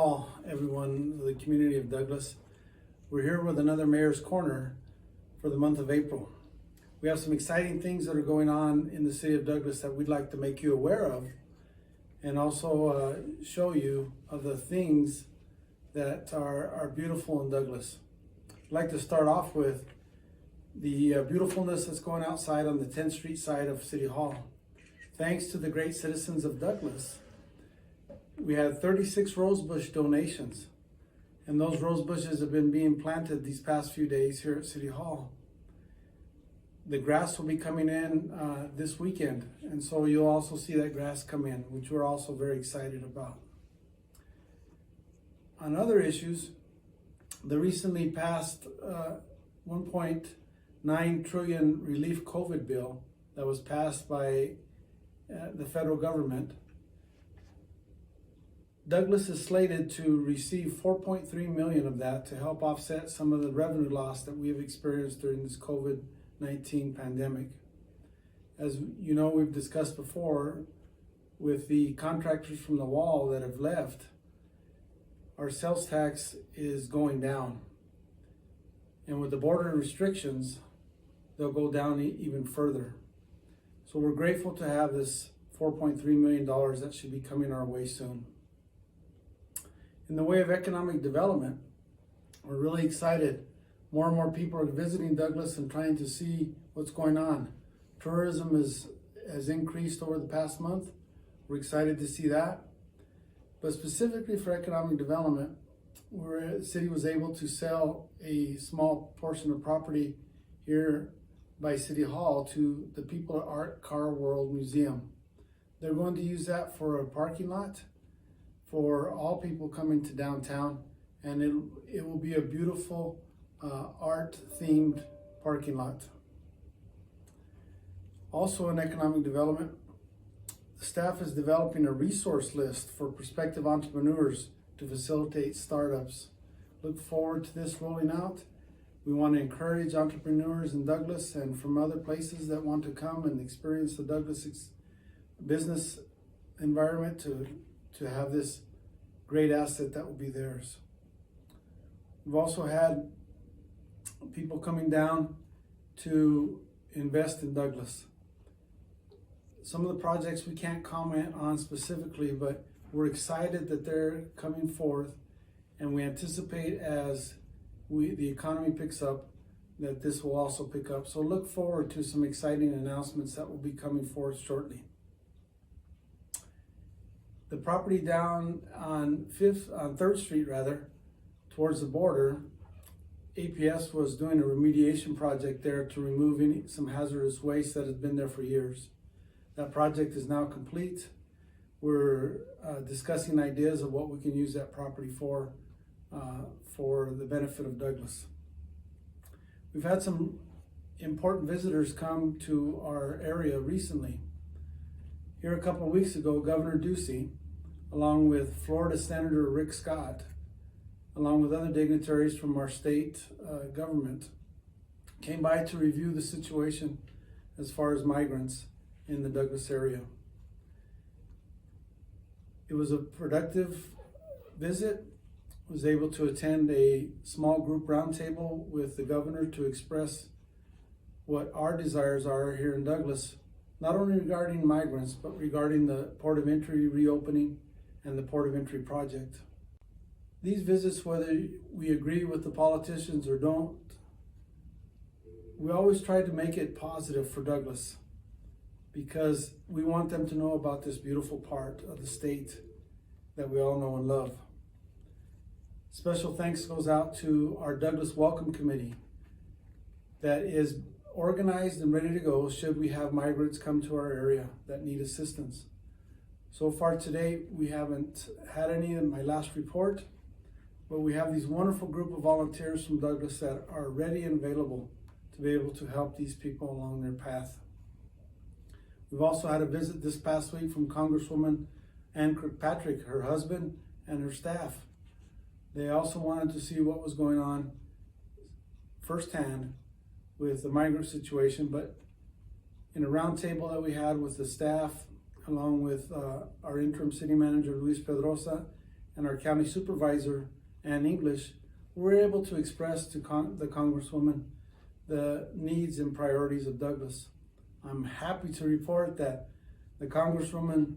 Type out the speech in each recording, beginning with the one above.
Hall, everyone, the community of Douglas. We're here with another Mayor's Corner for the month of April. We have some exciting things that are going on in the city of Douglas that we'd like to make you aware of, and also show you of the things that are beautiful in Douglas. I'd like to start off with the beautifulness that's going outside on the 10th Street side of City Hall. Thanks to the great citizens of Douglas, we had 36 rosebush donations, and those rose bushes have been being planted these past few days here at City Hall. The grass will be coming in this weekend, and so you'll also see that grass come in, which we're also very excited about. On other issues, the recently passed 1.9 trillion relief COVID bill that was passed by the federal government. Douglas is slated to receive 4.3 million of that to help offset some of the revenue loss that we have experienced during this COVID-19 pandemic. As you know, we've discussed before with the contractors from the wall that have left, our sales tax is going down. And with the border restrictions, they'll go down even further. So we're grateful to have this $4.3 million that should be coming our way soon. In the way of economic development, we're really excited. More and more people are visiting Douglas and trying to see what's going on. Tourism has increased over the past month. We're excited to see that. But specifically for economic development, the city was able to sell a small portion of property here by City Hall to the people at Art Car World Museum. They're going to use that for a parking lot for all people coming to downtown, and it will be a beautiful art-themed parking lot. Also in economic development, the staff is developing a resource list for prospective entrepreneurs to facilitate startups. Look forward to this rolling out. We want to encourage entrepreneurs in Douglas and from other places that want to come and experience the Douglas business environment to have this great asset that will be theirs. We've also had people coming down to invest in Douglas. Some of the projects we can't comment on specifically, but we're excited that they're coming forth, and we anticipate as the economy picks up that this will also pick up. So look forward to some exciting announcements that will be coming forth shortly. The property down on 3rd Street towards the border, APS was doing a remediation project there to remove some hazardous waste that has been there for years. That project is now complete. We're discussing ideas of what we can use that property for the benefit of Douglas. We've had some important visitors come to our area recently. Here a couple of weeks ago, Governor Ducey, along with Florida Senator Rick Scott, along with other dignitaries from our state government, came by to review the situation as far as migrants in the Douglas area. It was a productive visit. I was able to attend a small group roundtable with the governor to express what our desires are here in Douglas, not only regarding migrants, but regarding the port of entry reopening and the port of entry project. These visits, whether we agree with the politicians or don't, we always try to make it positive for Douglas, because we want them to know about this beautiful part of the state that we all know and love. Special thanks goes out to our Douglas Welcome Committee that is organized and ready to go should we have migrants come to our area that need assistance. So far today, we haven't had any in my last report, but we have these wonderful group of volunteers from Douglas that are ready and available to be able to help these people along their path. We've also had a visit this past week from Congresswoman Ann Kirkpatrick, her husband, and her staff. They also wanted to see what was going on firsthand with the migrant situation, but in a roundtable that we had with the staff, along with our interim city manager, Luis Pedrosa, and our county supervisor and English, were able to express to the Congresswoman the needs and priorities of Douglas. I'm happy to report that the Congresswoman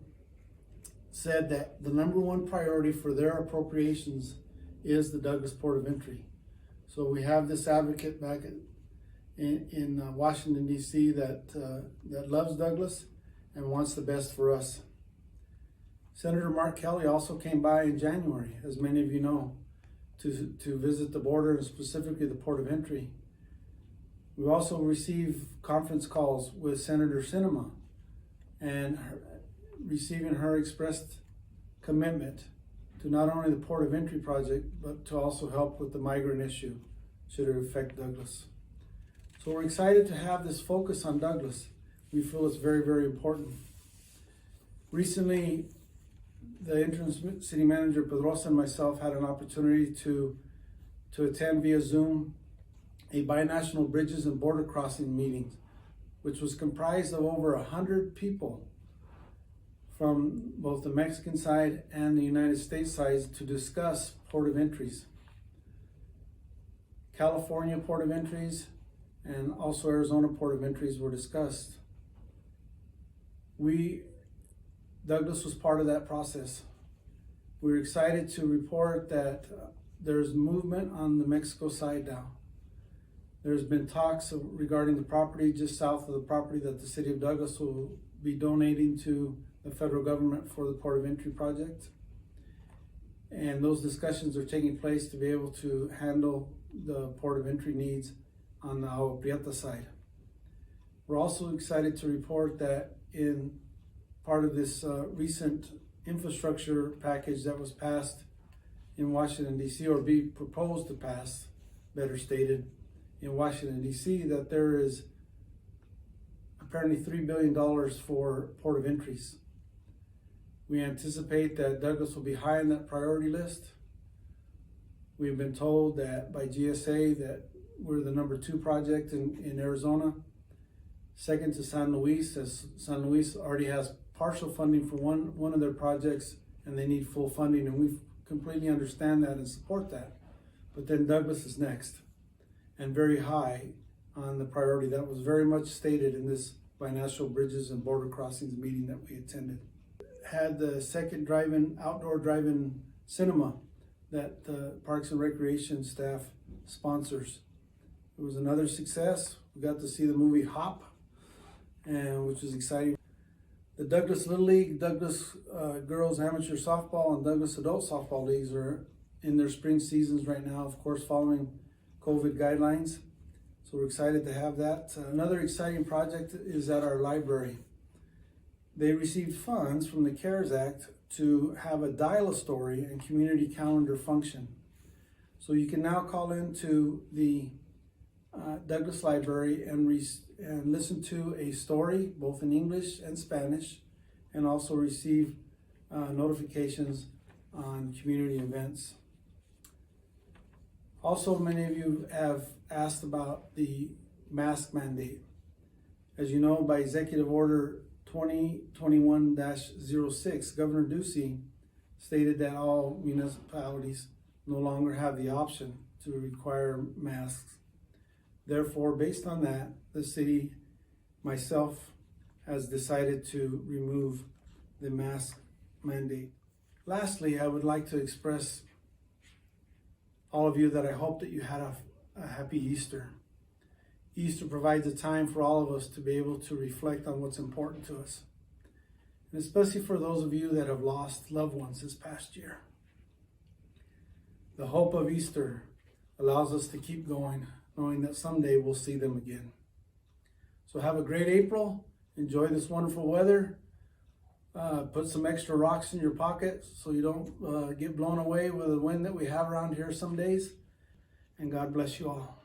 said that the number one priority for their appropriations is the Douglas Port of Entry. So we have this advocate back in Washington, D.C. that loves Douglas and wants the best for us. Senator Mark Kelly also came by in January, as many of you know, to visit the border and specifically the Port of Entry. We also received conference calls with Senator Sinema and receiving her expressed commitment to not only the Port of Entry project, but to also help with the migrant issue should it affect Douglas. So we're excited to have this focus on Douglas. We feel it's very, very important. Recently, the interim city manager, Pedrosa, and myself had an opportunity to attend via Zoom a binational bridges and border crossing meeting, which was comprised of over 100 people from both the Mexican side and the United States side to discuss port of entries. California port of entries and also Arizona port of entries were discussed. Douglas was part of that process. We're excited to report that there's movement on the Mexico side now. There's been talks regarding the property just south of the property that the city of Douglas will be donating to the federal government for the Port of Entry project. And those discussions are taking place to be able to handle the Port of Entry needs on the Agua Prieta side. We're also excited to report that in part of this recent infrastructure package that was passed in Washington, D.C., or be proposed to pass, better stated, in Washington, D.C., that there is apparently $3 billion for port of entries. We anticipate that Douglas will be high on that priority list. We've been told that by GSA that we're the number 2 project in Arizona, second to San Luis, as San Luis already has partial funding for one of their projects and they need full funding, and we completely understand that and support that. But then Douglas is next and very high on the priority. That was very much stated in this binational bridges and border crossings meeting that we attended. Had the second outdoor drive-in cinema that the Parks and Recreation staff sponsors. It was another success. We got to see the movie Hop, which was exciting. The Douglas Little League, Douglas Girls Amateur Softball, and Douglas Adult Softball Leagues are in their spring seasons right now, of course, following COVID guidelines. So we're excited to have that. Another exciting project is at our library. They received funds from the CARES Act to have a dial-a-story and community calendar function. So you can now call into the Douglas Library and listen to a story, both in English and Spanish, and also receive notifications on community events. Also, many of you have asked about the mask mandate. As you know, by Executive Order 2021-06, Governor Ducey stated that all municipalities no longer have the option to require masks. Therefore, based on that, the city, myself, has decided to remove the mask mandate. Lastly, I would like to express all of you that I hope that you had a happy Easter. Easter provides a time for all of us to be able to reflect on what's important to us, and especially for those of you that have lost loved ones this past year. The hope of Easter allows us to keep going, knowing that someday we'll see them again. So have a great April. Enjoy this wonderful weather. Put some extra rocks in your pocket so you don't get blown away with the wind that we have around here some days. And God bless you all.